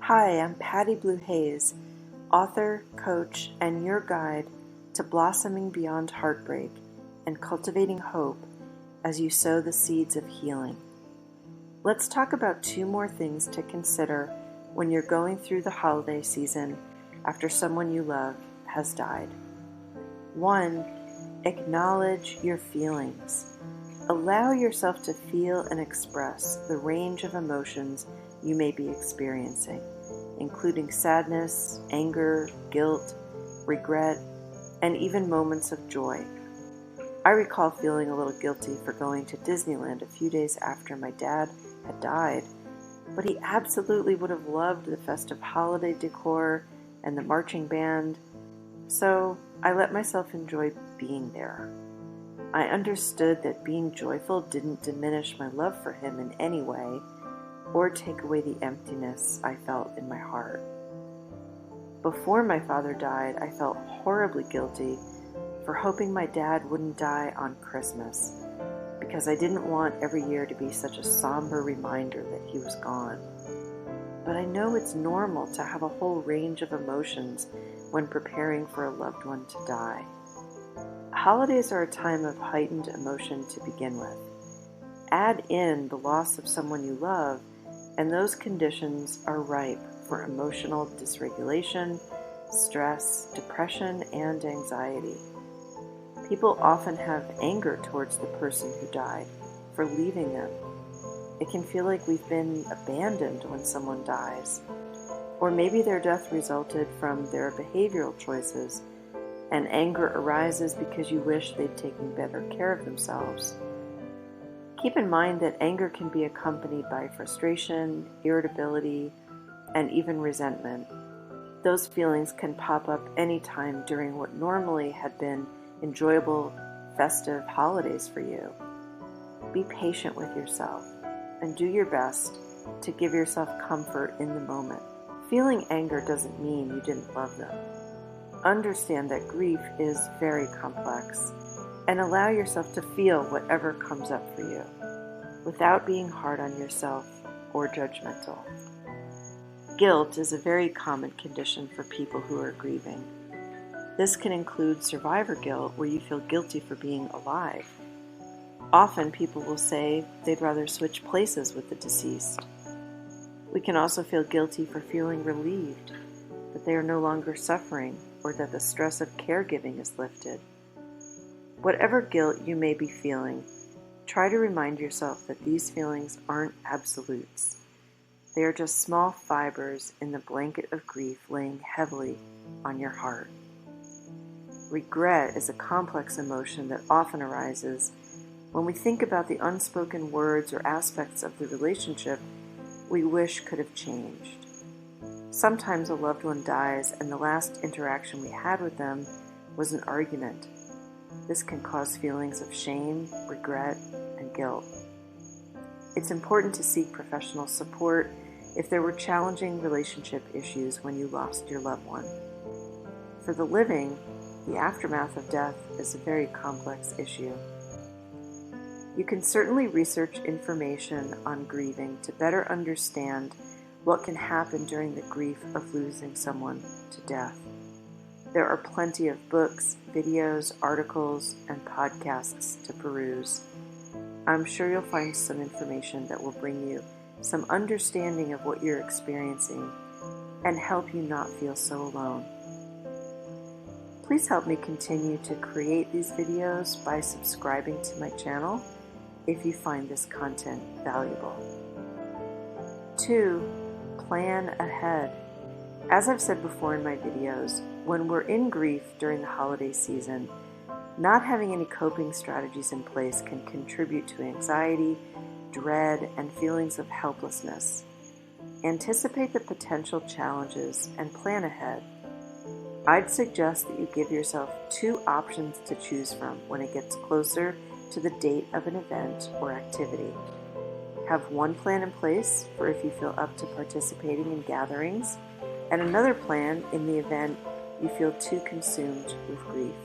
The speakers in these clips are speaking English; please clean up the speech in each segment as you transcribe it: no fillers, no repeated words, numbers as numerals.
Hi, I'm Patty Blue Hayes, author, coach, and your guide to blossoming beyond heartbreak and cultivating hope as you sow the seeds of healing. Let's talk about two more things to consider when you're going through the holiday season after someone you love has died. 1. Acknowledge your feelings. Allow yourself to feel and express the range of emotions you may be experiencing, including sadness, anger, guilt, regret, and even moments of joy. I recall feeling a little guilty for going to Disneyland a few days after my dad had died, but he absolutely would have loved the festive holiday decor and the marching band, so I let myself enjoy being there. I understood that being joyful didn't diminish my love for him in any way or take away the emptiness I felt in my heart. Before my father died, I felt horribly guilty for hoping my dad wouldn't die on Christmas because I didn't want every year to be such a somber reminder that he was gone. But I know it's normal to have a whole range of emotions when preparing for a loved one to die. Holidays are a time of heightened emotion to begin with. Add in the loss of someone you love, and those conditions are ripe for emotional dysregulation, stress, depression, and anxiety. People often have anger towards the person who died for leaving them. It can feel like we've been abandoned when someone dies, or maybe their death resulted from their behavioral choices, and anger arises because you wish they'd taken better care of themselves. Keep in mind that anger can be accompanied by frustration, irritability, and even resentment. Those feelings can pop up anytime during what normally had been enjoyable, festive holidays for you. Be patient with yourself and do your best to give yourself comfort in the moment. Feeling anger doesn't mean you didn't love them. Understand that grief is very complex and allow yourself to feel whatever comes up for you without being hard on yourself or judgmental. Guilt is a very common condition for people who are grieving. This can include survivor guilt, where you feel guilty for being alive. Often people will say they'd rather switch places with the deceased. We can also feel guilty for feeling relieved that they are no longer suffering or that the stress of caregiving is lifted. Whatever guilt you may be feeling, try to remind yourself that these feelings aren't absolutes. They are just small fibers in the blanket of grief laying heavily on your heart. Regret is a complex emotion that often arises when we think about the unspoken words or aspects of the relationship we wish could have changed. Sometimes a loved one dies and the last interaction we had with them was an argument. This can cause feelings of shame, regret, and guilt. It's important to seek professional support if there were challenging relationship issues when you lost your loved one. For the living, the aftermath of death is a very complex issue. You can certainly research information on grieving to better understand what can happen during the grief of losing someone to death. There are plenty of books, videos, articles, and podcasts to peruse. I'm sure you'll find some information that will bring you some understanding of what you're experiencing and help you not feel so alone. Please help me continue to create these videos by subscribing to my channel if you find this content valuable. 2. Plan ahead. As I've said before in my videos, when we're in grief during the holiday season, not having any coping strategies in place can contribute to anxiety, dread, and feelings of helplessness. Anticipate the potential challenges and plan ahead. I'd suggest that you give yourself 2 options to choose from when it gets closer to the date of an event or activity. Have one plan in place for if you feel up to participating in gatherings, and another plan in the event you feel too consumed with grief.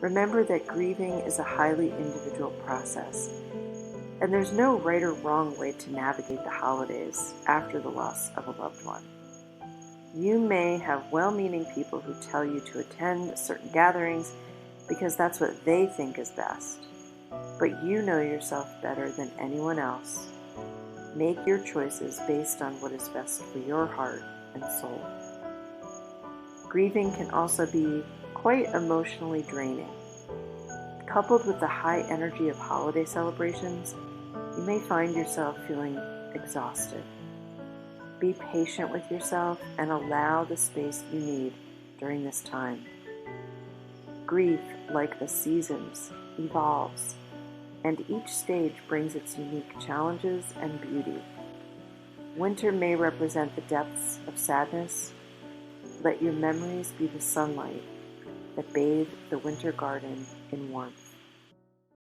Remember that grieving is a highly individual process. And there's no right or wrong way to navigate the holidays after the loss of a loved one. You may have well-meaning people who tell you to attend certain gatherings because that's what they think is best. But you know yourself better than anyone else. Make your choices based on what is best for your heart and soul. Grieving can also be quite emotionally draining. Coupled with the high energy of holiday celebrations, you may find yourself feeling exhausted. Be patient with yourself and allow the space you need during this time. Grief, like the seasons, evolves, and each stage brings its unique challenges and beauty. Winter may represent the depths of sadness. Let your memories be the sunlight that bathe the winter garden in warmth.